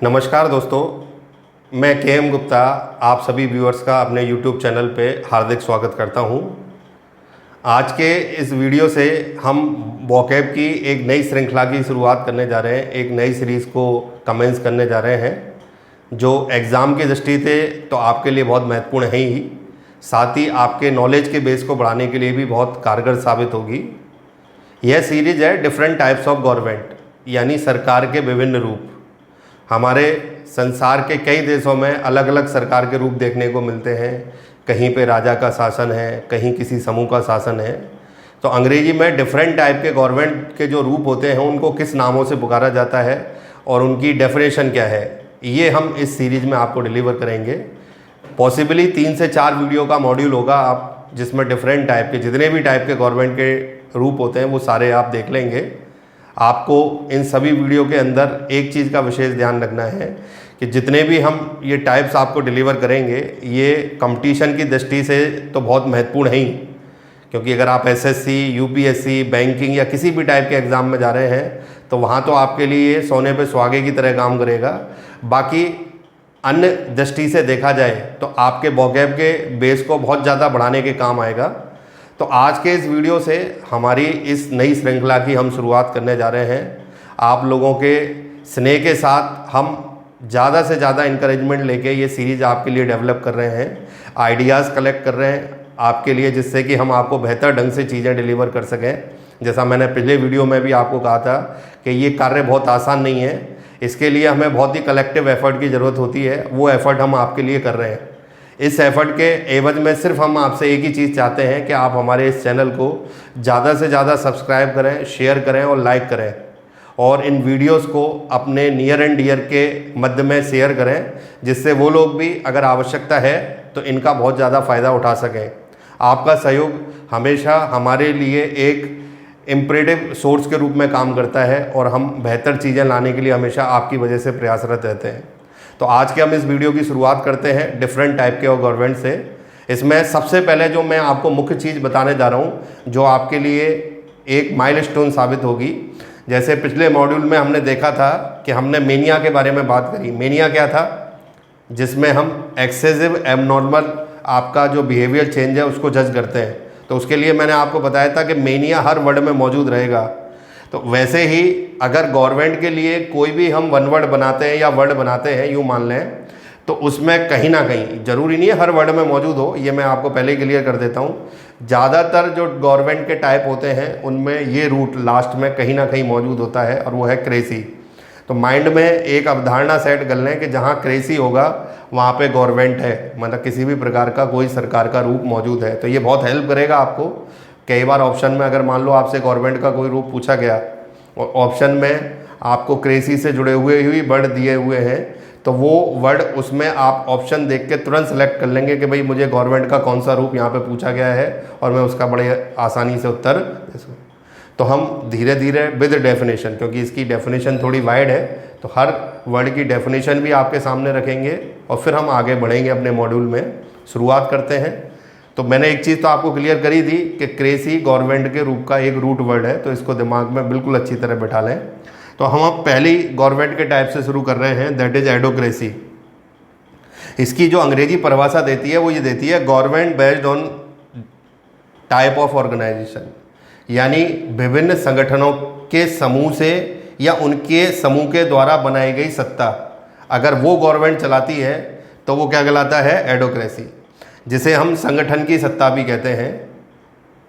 नमस्कार दोस्तों, मैं के गुप्ता आप सभी व्यूअर्स का अपने यूट्यूब चैनल पे हार्दिक स्वागत करता हूं। आज के इस वीडियो से हम वोकैब की एक नई श्रृंखला की शुरुआत करने जा रहे हैं। एक नई सीरीज़ को कमेंस करने जा रहे हैं जो एग्ज़ाम की दृष्टि से तो आपके लिए बहुत महत्वपूर्ण है ही, साथ ही आपके नॉलेज के बेस को बढ़ाने के लिए भी बहुत कारगर साबित होगी। यह सीरीज़ है डिफरेंट टाइप्स ऑफ गवर्नमेंट, यानी सरकार के विभिन्न रूप। हमारे संसार के कई देशों में अलग अलग सरकार के रूप देखने को मिलते हैं। कहीं पे राजा का शासन है, कहीं किसी समूह का शासन है। तो अंग्रेजी में डिफरेंट टाइप के गवर्नमेंट के जो रूप होते हैं उनको किस नामों से पुकारा जाता है और उनकी डेफिनेशन क्या है, ये हम इस सीरीज़ में आपको डिलीवर करेंगे। पॉसिबली 3 से 4 वीडियो का मॉड्यूल होगा, आप जिसमें डिफरेंट टाइप के जितने भी टाइप के गवर्नमेंट के रूप होते हैं वो सारे आप देख लेंगे। आपको इन सभी वीडियो के अंदर एक चीज़ का विशेष ध्यान रखना है कि जितने भी हम ये टाइप्स आपको डिलीवर करेंगे ये कंपटीशन की दृष्टि से तो बहुत महत्वपूर्ण है ही, क्योंकि अगर आप एसएससी, यूपीएससी, बैंकिंग या किसी भी टाइप के एग्ज़ाम में जा रहे हैं तो वहाँ तो आपके लिए सोने पे सुहागे की तरह काम करेगा। बाकी अन्य दृष्टि से देखा जाए तो आपके वोकैब के बेस को बहुत ज़्यादा बढ़ाने के काम आएगा। तो आज के इस वीडियो से हमारी इस नई श्रृंखला की हम शुरुआत करने जा रहे हैं। आप लोगों के स्नेह के साथ हम ज़्यादा से ज़्यादा इंकरेजमेंट लेके ये सीरीज़ आपके लिए डेवलप कर रहे हैं, आइडियाज़ कलेक्ट कर रहे हैं आपके लिए, जिससे कि हम आपको बेहतर ढंग से चीज़ें डिलीवर कर सकें। जैसा मैंने पिछले वीडियो में भी आपको कहा था कि ये कार्य बहुत आसान नहीं है, इसके लिए हमें बहुत ही कलेक्टिव एफर्ट की ज़रूरत होती है। वो एफ़र्ट हम आपके लिए कर रहे हैं। इस एफ़र्ट के एवज में सिर्फ हम आपसे एक ही चीज़ चाहते हैं कि आप हमारे इस चैनल को ज़्यादा से ज़्यादा सब्सक्राइब करें, शेयर करें और लाइक करें, और इन वीडियोस को अपने नियर एंड डियर के मध्य में शेयर करें, जिससे वो लोग भी अगर आवश्यकता है तो इनका बहुत ज़्यादा फ़ायदा उठा सकें। आपका सहयोग हमेशा हमारे लिए एक इम्परेटिव सोर्स के रूप में काम करता है और हम बेहतर चीज़ें लाने के लिए हमेशा आपकी वजह से प्रयासरत रहते हैं। तो आज के हम इस वीडियो की शुरुआत करते हैं डिफरेंट टाइप के गवर्नमेंट से। इसमें सबसे पहले जो मैं आपको मुख्य चीज़ बताने जा रहा हूँ जो आपके लिए एक माइलस्टोन साबित होगी। जैसे पिछले मॉड्यूल में हमने देखा था कि हमने मेनिया के बारे में बात करी। मेनिया क्या था? जिसमें हम एक्सेसिव एबनॉर्मल आपका जो बिहेवियर चेंज है उसको जज करते हैं। तो उसके लिए मैंने आपको बताया था कि मेनिया हर वर्ड में मौजूद रहेगा। तो वैसे ही अगर गवर्नमेंट के लिए कोई भी हम वन वर्ड बनाते हैं या वर्ड बनाते हैं, यूँ मान लें, तो उसमें कहीं ना कहीं, ज़रूरी नहीं है हर वर्ड में मौजूद हो, ये मैं आपको पहले ही क्लियर कर देता हूँ। ज़्यादातर जो गवर्नमेंट के टाइप होते हैं उनमें ये रूट लास्ट में कहीं ना कहीं मौजूद होता है और वो है क्रेसी। तो माइंड में एक अवधारणा सेट कर लें कि जहाँ क्रेसी होगा वहाँ पे गवर्नमेंट है, मतलब किसी भी प्रकार का कोई सरकार का रूप मौजूद है। तो ये बहुत हेल्प करेगा आपको। कई बार ऑप्शन में अगर मान लो आपसे गवर्नमेंट का कोई रूप पूछा गया और ऑप्शन में आपको क्रेसी से जुड़े हुए ही वर्ड दिए हुए हैं, तो वो वर्ड उसमें आप ऑप्शन देख के तुरंत सेलेक्ट कर लेंगे कि भाई मुझे गवर्नमेंट का कौन सा रूप यहाँ पे पूछा गया है और मैं उसका बड़े आसानी से उत्तर। तो हम धीरे धीरे विद डेफिनेशन, क्योंकि इसकी डेफिनेशन थोड़ी वाइड है, तो हर वर्ड की डेफिनेशन भी आपके सामने रखेंगे और फिर हम आगे बढ़ेंगे अपने मॉड्यूल में। शुरुआत करते हैं। तो मैंने एक चीज़ तो आपको क्लियर करी थी कि क्रेसी गवर्नमेंट के रूप का एक रूट वर्ड है, तो इसको दिमाग में बिल्कुल अच्छी तरह बैठा लें। तो हम अब पहली गवर्नमेंट के टाइप से शुरू कर रहे हैं, दैट इज़ एडोक्रेसी। इसकी जो अंग्रेजी परिभाषा देती है वो ये देती है, government based on type of organization, यानी विभिन्न संगठनों के समूह से या उनके समूह के द्वारा बनाई गई सत्ता, अगर वो गवर्नमेंट चलाती है तो वो क्या कहलाता है? एडोक्रेसी, जिसे हम संगठन की सत्ता भी कहते हैं।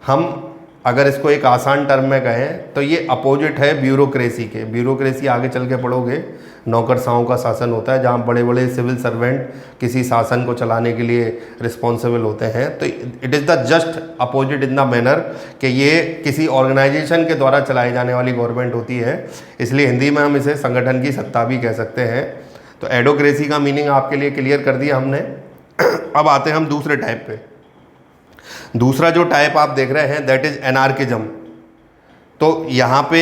हम अगर इसको एक आसान टर्म में कहें तो ये अपोजिट है ब्यूरोक्रेसी के। ब्यूरोक्रेसी आगे चल के पढ़ोगे, नौकरशाहों का शासन होता है, जहाँ बड़े बड़े सिविल सर्वेंट किसी शासन को चलाने के लिए रिस्पॉन्सिबल होते हैं। तो it is the just opposite in the manner कि ये किसी ऑर्गेनाइजेशन के द्वारा चलाई जाने वाली गवर्नमेंट होती है, इसलिए हिंदी में हम इसे संगठन की सत्ता भी कह सकते हैं। तो एडोक्रेसी का मीनिंग आपके लिए क्लियर कर दिया हमने। अब आते हैं हम दूसरे टाइप पे। दूसरा जो टाइप आप देख रहे हैं दैट इज़ एनार्किज्म। तो यहाँ पे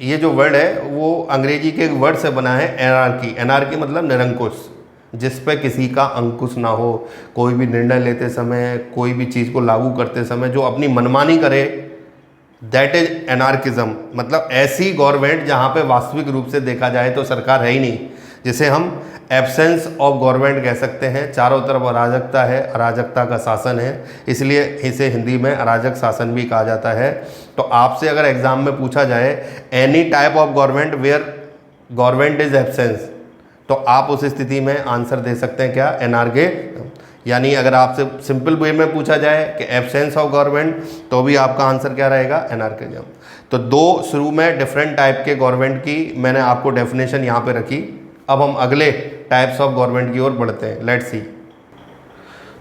ये जो वर्ड है वो अंग्रेजी के वर्ड से बना है, एनार्की। एनार्की मतलब निरंकुश, जिस पे किसी का अंकुश ना हो। कोई भी निर्णय लेते समय, कोई भी चीज़ को लागू करते समय जो अपनी मनमानी करे, दैट इज एनार्किज्म। मतलब ऐसी गवर्नमेंट जहाँ पे वास्तविक रूप से देखा जाए तो सरकार है ही नहीं, जिसे हम एब्सेंस ऑफ गवर्नमेंट कह सकते हैं। चारों तरफ अराजकता है, अराजकता का शासन है, इसलिए इसे हिंदी में अराजक शासन भी कहा जाता है। तो आपसे अगर एग्जाम में पूछा जाए any type of government where government is absence, तो आप उस स्थिति में आंसर दे सकते हैं क्या, एनार्के। यानी अगर आपसे सिंपल वे में पूछा जाए कि एब्सेंस ऑफ गवर्नमेंट, तो भी आपका आंसर क्या रहेगा, एनार्किज्म। तो दो शुरू में डिफरेंट टाइप के गवर्नमेंट की मैंने आपको डेफिनेशन यहाँ पे रखी। अब हम अगले टाइप्स ऑफ गवर्नमेंट की ओर बढ़ते हैं, लेट्स सी।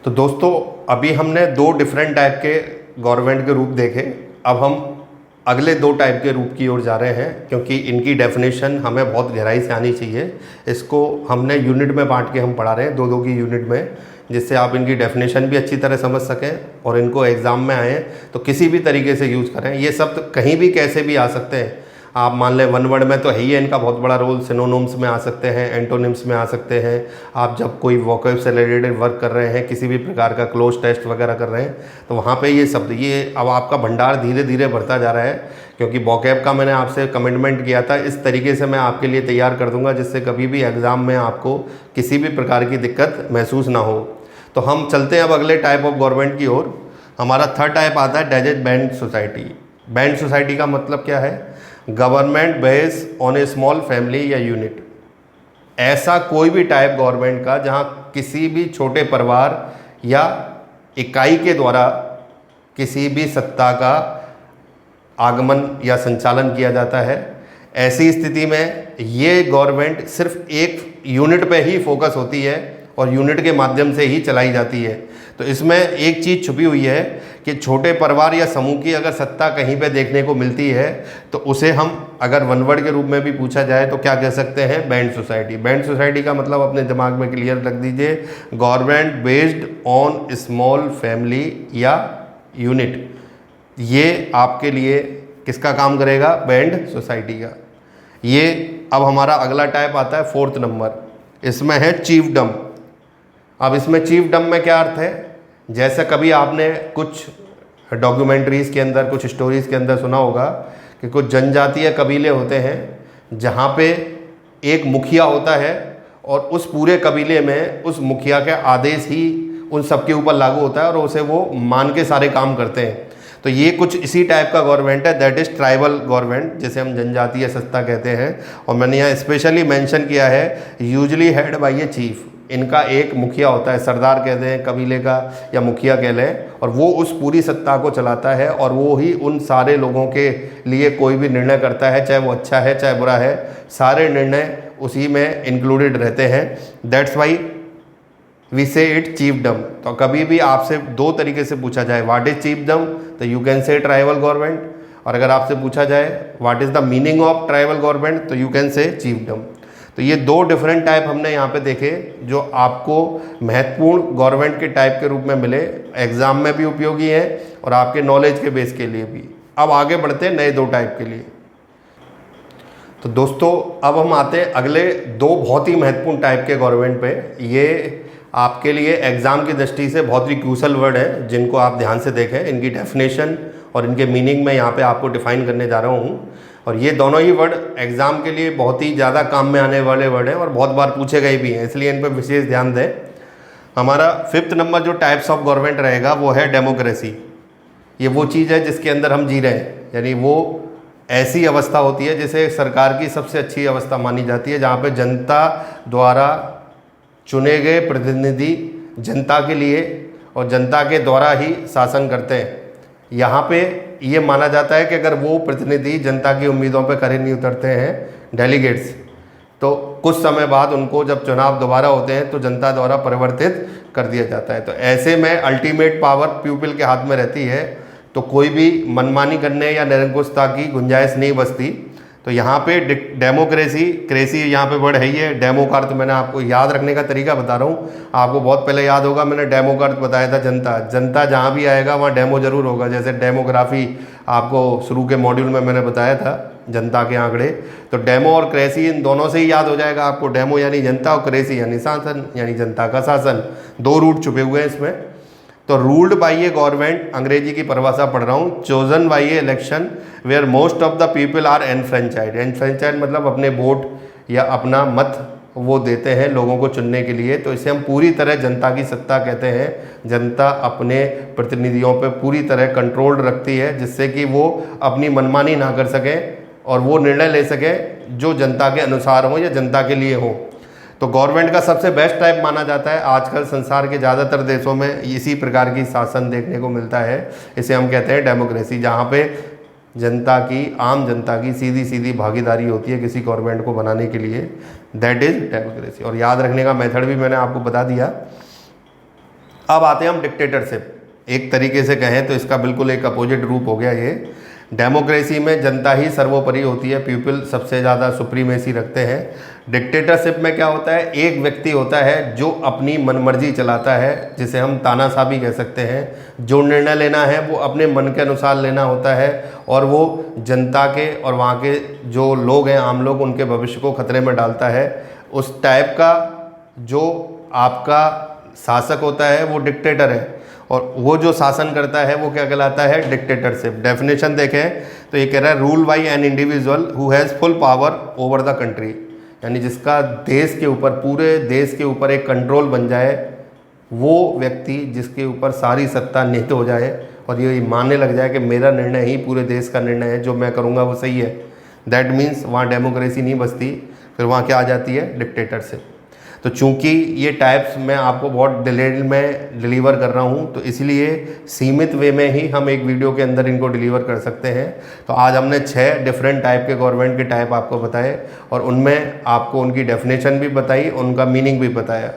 तो दोस्तों अभी हमने दो डिफरेंट टाइप के गवर्नमेंट के रूप देखे, अब हम अगले दो टाइप के रूप की ओर जा रहे हैं, क्योंकि इनकी डेफिनेशन हमें बहुत गहराई से आनी चाहिए। इसको हमने यूनिट में बांट के हम पढ़ा रहे हैं, दो दो की यूनिट में, जिससे आप इनकी डेफिनेशन भी अच्छी तरह समझ सकें और इनको एग्ज़ाम में आए तो किसी भी तरीके से यूज़ करें। ये शब्द कहीं भी कैसे भी आ सकते हैं। आप मान लें वन वर्ड में तो है ही है इनका बहुत बड़ा रोल, सिनोनिम्स में आ सकते हैं, एंटोनिम्स में आ सकते हैं। आप जब कोई वोकैब से रिलेटेड वर्क कर रहे हैं, किसी भी प्रकार का क्लोज टेस्ट वगैरह कर रहे हैं, तो वहाँ पे ये शब्द, ये अब आपका भंडार धीरे धीरे बढ़ता जा रहा है, क्योंकि वोकैब का मैंने आपसे कमिटमेंट किया था इस तरीके से मैं आपके लिए तैयार कर दूंगा जिससे कभी भी एग्ज़ाम में आपको किसी भी प्रकार की दिक्कत महसूस ना हो। तो हम चलते हैं अब अगले टाइप ऑफ गवर्नमेंट की ओर। हमारा थर्ड टाइप आता है डेजेड बैंड सोसाइटी। बैंड सोसाइटी का मतलब क्या है, government based on A small family या यूनिट। ऐसा कोई भी टाइप गवर्नमेंट का जहां किसी भी छोटे परिवार या इकाई के द्वारा किसी भी सत्ता का आगमन या संचालन किया जाता है। ऐसी स्थिति में ये गवर्नमेंट सिर्फ एक यूनिट पे ही फोकस होती है और यूनिट के माध्यम से ही चलाई जाती है। तो इसमें एक चीज़ छुपी हुई है कि छोटे परिवार या समूह की अगर सत्ता कहीं पे देखने को मिलती है तो उसे हम अगर वन वर्ड के रूप में भी पूछा जाए तो क्या कह सकते हैं, बैंड सोसाइटी। बैंड सोसाइटी का मतलब अपने दिमाग में क्लियर रख दीजिए, government based on small family या यूनिट। ये आपके लिए किसका काम करेगा, बैंड सोसाइटी का। ये अब हमारा अगला टाइप आता है फोर्थ नंबर, इसमें है चीफडम। अब इसमें चीफडम में क्या अर्थ है, जैसे कभी आपने कुछ डॉक्यूमेंट्रीज़ के अंदर, कुछ स्टोरीज़ के अंदर सुना होगा कि कुछ जनजातीय कबीले होते हैं जहाँ पे एक मुखिया होता है और उस पूरे कबीले में उस मुखिया के आदेश ही उन सबके ऊपर लागू होता है और उसे वो मान के सारे काम करते हैं। तो ये कुछ इसी टाइप का गवर्नमेंट है, दैट इज़ ट्राइबल गवर्नमेंट, जिसे हम जनजातीय सत्ता कहते हैं। और मैंने यहाँ स्पेशली मेंशन किया है usually head by a chief. इनका एक मुखिया होता है, सरदार कह दें कबीले का या मुखिया कह लें, और वो उस पूरी सत्ता को चलाता है और वो ही उन सारे लोगों के लिए कोई भी निर्णय करता है, चाहे वो अच्छा है चाहे बुरा है, सारे निर्णय उसी में इंक्लूडेड रहते हैं। दैट्स वाई वी से इट चीफडम। तो कभी भी आपसे दो तरीके से पूछा जाए व्हाट इज चीफडम, तो you can say tribal government, और अगर आपसे पूछा जाए what is the meaning of tribal government, तो यू कैन से चीफडम। तो ये दो डिफरेंट टाइप हमने यहाँ पे देखे जो आपको महत्वपूर्ण गवर्नमेंट के टाइप के रूप में मिले, एग्जाम में भी उपयोगी हैं और आपके नॉलेज के बेस के लिए भी। अब आगे बढ़ते हैं नए दो टाइप के लिए। तो दोस्तों अब हम आते हैं अगले दो बहुत ही महत्वपूर्ण टाइप के गवर्नमेंट पे। ये आपके लिए एग्ज़ाम की दृष्टि से बहुत ही क्रूशल वर्ड है जिनको आप ध्यान से देखें। इनकी डेफिनेशन और इनके मीनिंग में यहाँ पे आपको डिफाइन करने जा रहा हूँ, और ये दोनों ही वर्ड एग्ज़ाम के लिए बहुत ही ज़्यादा काम में आने वाले वर्ड हैं और बहुत बार पूछे गए भी हैं, इसलिए इन पर विशेष ध्यान दें। हमारा फिफ्थ नंबर जो टाइप्स ऑफ गवर्नमेंट रहेगा वो है डेमोक्रेसी। ये वो चीज़ है जिसके अंदर हम जी रहे हैं, यानी वो ऐसी अवस्था होती है जिसे सरकार की सबसे अच्छी अवस्था मानी जाती है, जहाँ पे जनता द्वारा चुने गए प्रतिनिधि जनता के लिए और जनता के द्वारा ही शासन करते हैं। यहाँ पे ये माना जाता है कि अगर वो प्रतिनिधि जनता की उम्मीदों पे खरे नहीं उतरते हैं, डेलीगेट्स, तो कुछ समय बाद उनको जब चुनाव दोबारा होते हैं तो जनता द्वारा परिवर्तित कर दिया जाता है। तो ऐसे में अल्टीमेट पावर पीपल के हाथ में रहती है, तो कोई भी मनमानी करने या निरंकुशता की गुंजाइश नहीं बचती। तो यहाँ पे डेमोक्रेसी, क्रेसी यहाँ पे वर्ड है ही है। डेमो का अर्थ मैंने आपको याद रखने का तरीका बता रहा हूँ, आपको बहुत पहले याद होगा मैंने डेमो का अर्थ बताया था जनता। जनता जहाँ भी आएगा वहाँ डेमो जरूर होगा, जैसे डेमोग्राफी आपको शुरू के मॉड्यूल में मैंने बताया था, जनता के आंकड़े। तो डेमो और क्रेसी इन दोनों से ही याद हो जाएगा आपको। डेमो यानी जनता और क्रेसी यानी शासन, यानी जनता का शासन। दो रूट छुपे हुए हैं इसमें। तो रूल्ड बाई ए गवर्नमेंट, अंग्रेजी की परिभाषा पढ़ रहा हूँ, chosen by a election where most of the people are enfranchised. Enfranchised मतलब अपने वोट या अपना मत वो देते हैं लोगों को चुनने के लिए। तो इसे हम पूरी तरह जनता की सत्ता कहते हैं। जनता अपने प्रतिनिधियों पे पूरी तरह कंट्रोल रखती है, जिससे कि वो अपनी मनमानी ना कर सकें और वो निर्णय ले सकें जो जनता के अनुसार हो या जनता के लिए हो। तो गवर्नमेंट का सबसे बेस्ट टाइप माना जाता है, आजकल संसार के ज़्यादातर देशों में इसी प्रकार की शासन देखने को मिलता है। इसे हम कहते हैं डेमोक्रेसी, जहाँ पे जनता की, आम जनता की सीधी सीधी भागीदारी होती है किसी गवर्नमेंट को बनाने के लिए। That is democracy. और याद रखने का मेथड भी मैंने आपको बता दिया। अब आते हैं हम डिक्टेटरशिप। एक तरीके से कहें तो इसका बिल्कुल एक अपोजिट रूप हो गया ये। डेमोक्रेसी में जनता ही सर्वोपरि होती है, पीपल सबसे ज़्यादा सुप्रीमेसी रखते हैं। डिक्टेटरशिप में क्या होता है, एक व्यक्ति होता है जो अपनी मनमर्जी चलाता है, जिसे हम तानाशाह भी कह सकते हैं। जो निर्णय लेना है वो अपने मन के अनुसार लेना होता है और वो जनता के और वहाँ के जो लोग हैं, आम लोग, उनके भविष्य को खतरे में डालता है। उस टाइप का जो आपका शासक होता है वो डिक्टेटर है, और वो जो शासन करता है वो क्या कहलाता है, डिक्टेटरशिप। डेफिनेशन देखें तो ये कह रहा है rule by an individual who has full power over the country, यानी जिसका देश के ऊपर, पूरे देश के ऊपर एक कंट्रोल बन जाए, वो व्यक्ति जिसके ऊपर सारी सत्ता निहित हो जाए और ये मानने लग जाए कि मेरा निर्णय ही पूरे देश का निर्णय है, जो मैं करूँगा वो सही है। दैट मीन्स वहाँ डेमोक्रेसी नहीं बचती, फिर वहाँ क्या आ जाती है, डिक्टेटरशिप। तो चूंकि ये टाइप्स मैं आपको बहुत डिटेल में डिलीवर कर रहा हूँ, तो इसलिए सीमित वे में ही हम एक वीडियो के अंदर इनको डिलीवर कर सकते हैं। तो आज हमने 6 डिफरेंट टाइप के गवर्नमेंट के टाइप आपको बताए और उनमें आपको उनकी डेफिनेशन भी बताई, उनका मीनिंग भी बताया।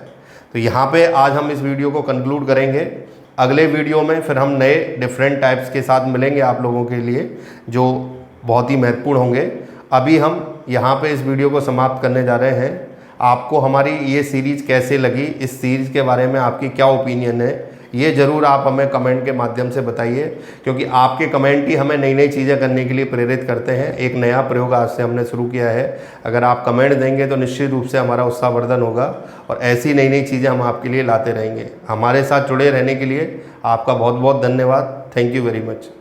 तो यहाँ पे आज हम इस वीडियो को कंक्लूड करेंगे। अगले वीडियो में फिर हम नए डिफरेंट टाइप्स के साथ मिलेंगे आप लोगों के लिए, जो बहुत ही महत्वपूर्ण होंगे। अभी हम यहाँ पे इस वीडियो को समाप्त करने जा रहे हैं। आपको हमारी ये सीरीज़ कैसे लगी, इस सीरीज़ के बारे में आपकी क्या ओपिनियन है, ये ज़रूर आप हमें कमेंट के माध्यम से बताइए, क्योंकि आपके कमेंट ही हमें नई नई चीज़ें करने के लिए प्रेरित करते हैं। एक नया प्रयोग आज से हमने शुरू किया है। अगर आप कमेंट देंगे तो निश्चित रूप से हमारा उत्साहवर्धन होगा और ऐसी नई नई चीज़ें हम आपके लिए लाते रहेंगे। हमारे साथ जुड़े रहने के लिए आपका बहुत बहुत धन्यवाद। Thank you very much.